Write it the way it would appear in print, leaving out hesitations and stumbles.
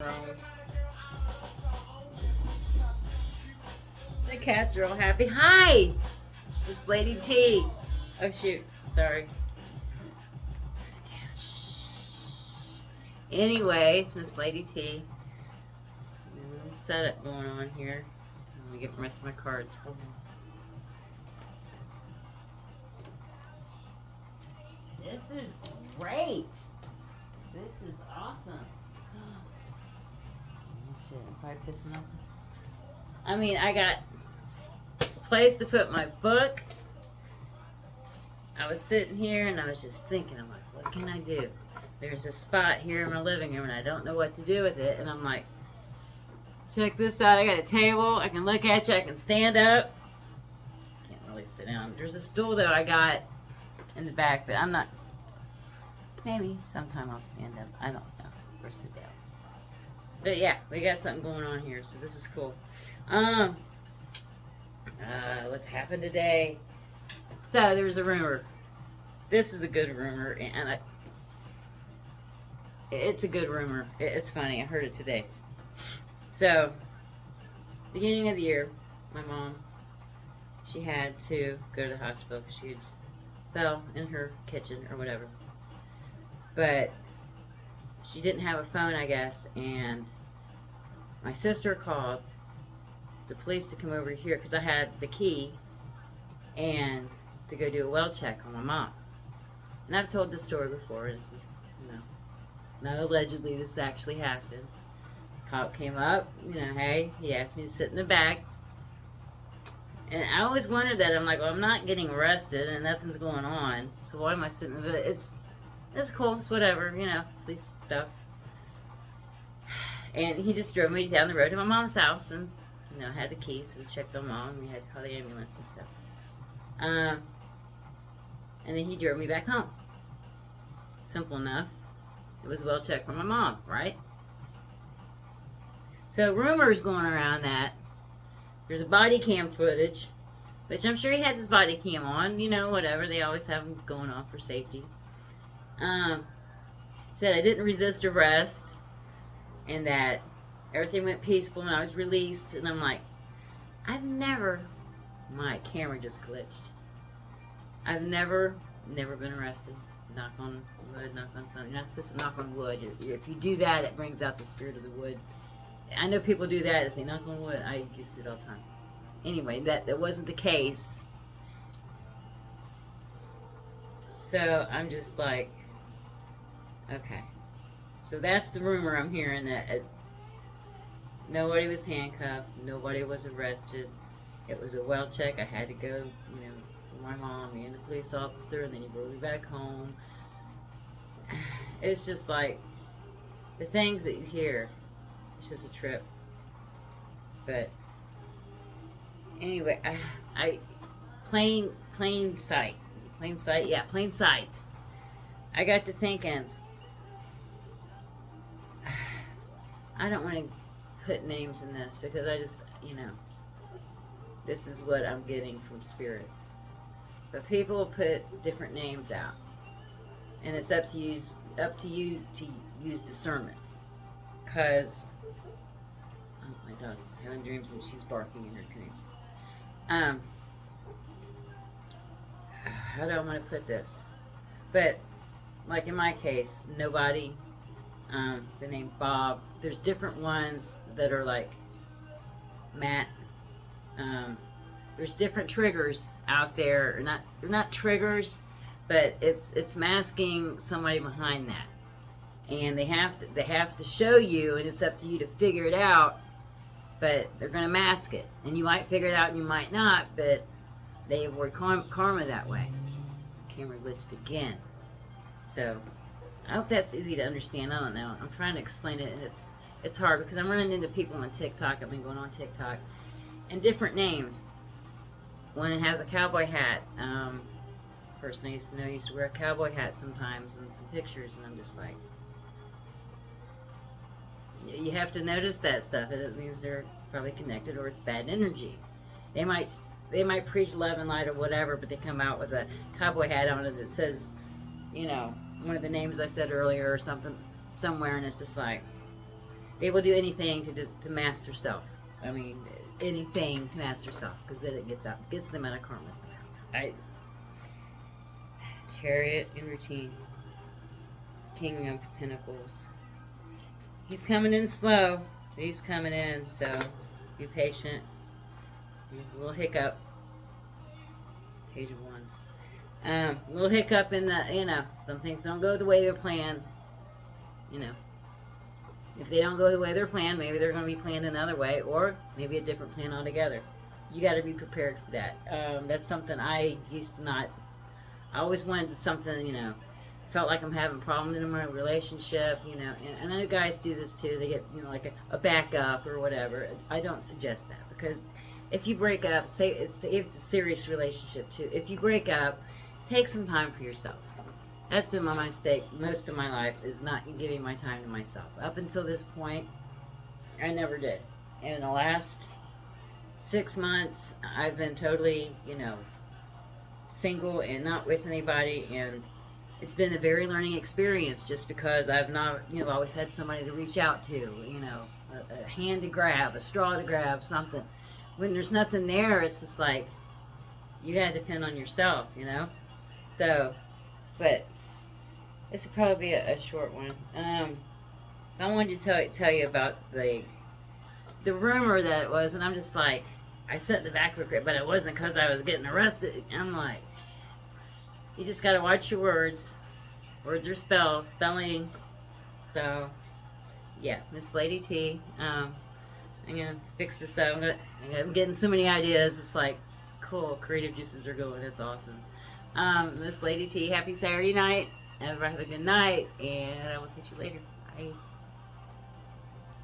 The cats are all happy. Hi! It's Lady T. Oh shoot, sorry. Anyway, it's Miss Lady T. Setup going on here. Let me get the rest of my cards. Hold on. This is great. This is awesome. Shit, I'm probably pissing off. I mean, I got a place to put my book. I was sitting here and I was just thinking, I'm like, what can I do? There's a spot here in my living room and I don't know what to do with it. And I'm like, check this out. I got a table. I can look at you. I can stand up. Can't really sit down. There's a stool though I got in the back, but I'm not. Maybe sometime I'll stand up. I don't know. Or sit down. But yeah, we got something going on here, so this is cool. What's happened today? So there's a rumor. This is a good rumor, and it's a good rumor. It's funny. I heard it today. So, beginning of the year, my mom, she had to go to the hospital because she had fell in her kitchen or whatever. But she didn't have a phone, I guess, and my sister called the police to come over here because I had the key and to go do a well check on my mom. And I've told this story before. This is, not allegedly, this actually happened. Cop came up, hey, he asked me to sit in the back. And I always wondered that. I'm like, well, I'm not getting arrested and nothing's going on. So why am I sitting in the back? It's cool, it's whatever, police stuff. And he just drove me down the road to my mom's house and, had the keys, so we checked on mom and we had to call the ambulance and stuff. And then he drove me back home. Simple enough. It was well checked for my mom, right? So rumors going around that there's a body cam footage, which I'm sure he has his body cam on, whatever. They always have them going on for safety. Said I didn't resist arrest and that everything went peaceful and I was released. And I'm like, my camera just glitched. I've never been arrested. Knock on wood, knock on something. You're not supposed to knock on wood. If you do that, it brings out the spirit of the wood. I know people do that. They say knock on wood. I used to do it all the time. Anyway, that wasn't the case. So I'm just like, okay. So that's the rumor I'm hearing, that nobody was handcuffed, nobody was arrested. It was a well check. I had to go, with my mom and the police officer, and then he brought me back home. It's just like the things that you hear. It's just a trip. But anyway, I plain sight. Is it plain sight? Yeah, plain sight. I got to thinking, I don't want to put names in this because I just, this is what I'm getting from Spirit. But people put different names out, and it's up to you to use discernment. Cause my dog's having dreams and she's barking in her dreams. How do I want to put this? But like in my case, nobody. The name Bob. There's different ones that are like Matt. There's different triggers out there. They're not triggers, but it's masking somebody behind that. And they have to show you, and it's up to you to figure it out. But they're gonna mask it, and you might figure it out, and you might not. But they avoid karma that way. Camera glitched again. So I hope that's easy to understand. I don't know. I'm trying to explain it, and it's hard because I'm running into people on TikTok. I've been going on TikTok, and different names. One has a cowboy hat. Person I used to know used to wear a cowboy hat sometimes, and some pictures, and I'm just like, you have to notice that stuff. It means they're probably connected, or it's bad energy. They might preach love and light or whatever, but they come out with a cowboy hat on it that says, one of the names I said earlier or something somewhere, and it's just like, They will do anything to master self. I mean, anything to master self, because then it gets them out of karma somehow. Chariot and routine. King of Pentacles. He's coming in slow, but he's coming in, so be patient. There's a little hiccup. Page of Wands. A little hiccup in the, some things don't go the way they're planned. If they don't go the way they're planned, maybe they're going to be planned another way, or maybe a different plan altogether. You got to be prepared for that. That's something I used to not. I always wanted something, felt like I'm having problems in my relationship, and I know guys do this too. They get, like a backup or whatever. I don't suggest that, because if you break up, say it's a serious relationship too. If you break up, take some time for yourself. That's been my mistake most of my life, is not giving my time to myself. Up until this point, I never did. And in the last 6 months, I've been totally, single and not with anybody, and it's been a very learning experience, just because I've not, always had somebody to reach out to, a hand to grab, a straw to grab, something. When there's nothing there, it's just like, you gotta depend on yourself, So, but this will probably be a short one. I wanted to tell you about the rumor that it was, and I'm just like, I said the back regret, but it wasn't because I was getting arrested. I'm like, you just gotta watch your words. Words are spelling. So, yeah, Miss Lady T. I'm gonna fix this up. I'm getting so many ideas. It's like, cool, creative juices are going. It's awesome. Miss Lady T, happy Saturday night. Everybody have a good night, and I will catch you later. Bye.